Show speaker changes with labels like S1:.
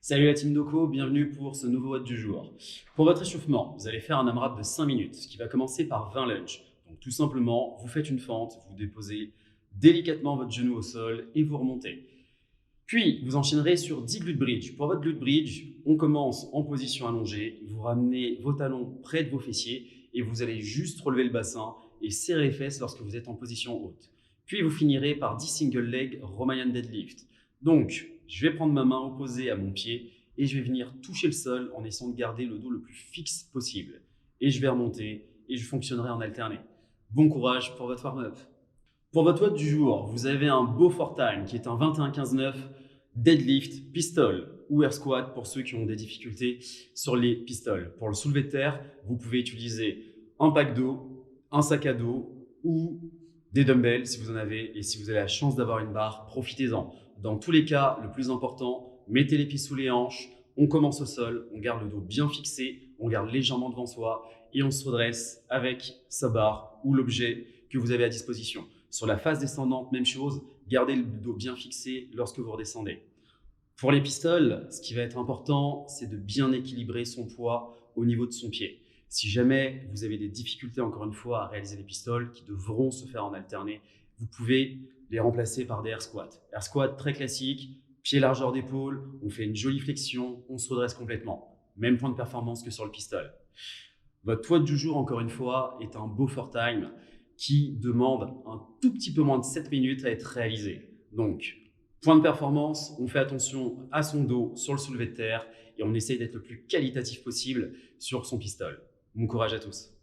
S1: Salut la team Doko, bienvenue pour ce nouveau WOD du jour. Pour votre échauffement, vous allez faire un AMRAP de 5 minutes, qui va commencer par 20 lunges. Donc tout simplement, vous faites une fente, vous déposez délicatement votre genou au sol et vous remontez. Puis, vous enchaînerez sur 10 glute bridge. Pour votre glute bridge, on commence en position allongée, vous ramenez vos talons près de vos fessiers et vous allez juste relever le bassin et serrer les fesses lorsque vous êtes en position haute. Puis, vous finirez par 10 single leg Romanian deadlift. Donc, je vais prendre ma main opposée à mon pied et je vais venir toucher le sol en essayant de garder le dos le plus fixe possible. Et je vais remonter et je fonctionnerai en alterné. Bon courage pour votre warm-up. Pour votre WOD du jour, vous avez un beau for time qui est un 21-15-9 deadlift, pistol ou air squat pour ceux qui ont des difficultés sur les pistoles. Pour le soulevé de terre, vous pouvez utiliser un pack d'eau, un sac à dos ou des dumbbells si vous en avez, et si vous avez la chance d'avoir une barre, profitez-en. Dans tous les cas, le plus important, mettez les pieds sous les hanches, on commence au sol, on garde le dos bien fixé, on garde légèrement devant soi et on se redresse avec sa barre ou l'objet que vous avez à disposition. Sur la phase descendante, même chose, gardez le dos bien fixé lorsque vous redescendez. Pour les pistoles, ce qui va être important, c'est de bien équilibrer son poids au niveau de son pied. Si jamais vous avez des difficultés, encore une fois, à réaliser les pistoles qui devront se faire en alterné, vous pouvez les remplacer par des air squats. Air squat très classique, pied largeur d'épaule, on fait une jolie flexion, on se redresse complètement. Même point de performance que sur le pistol. Votre WOD du jour, encore une fois, est un beau for time qui demande un tout petit peu moins de 7 minutes à être réalisé. Donc, point de performance, on fait attention à son dos sur le soulevé de terre et on essaye d'être le plus qualitatif possible sur son pistol. Bon courage à tous.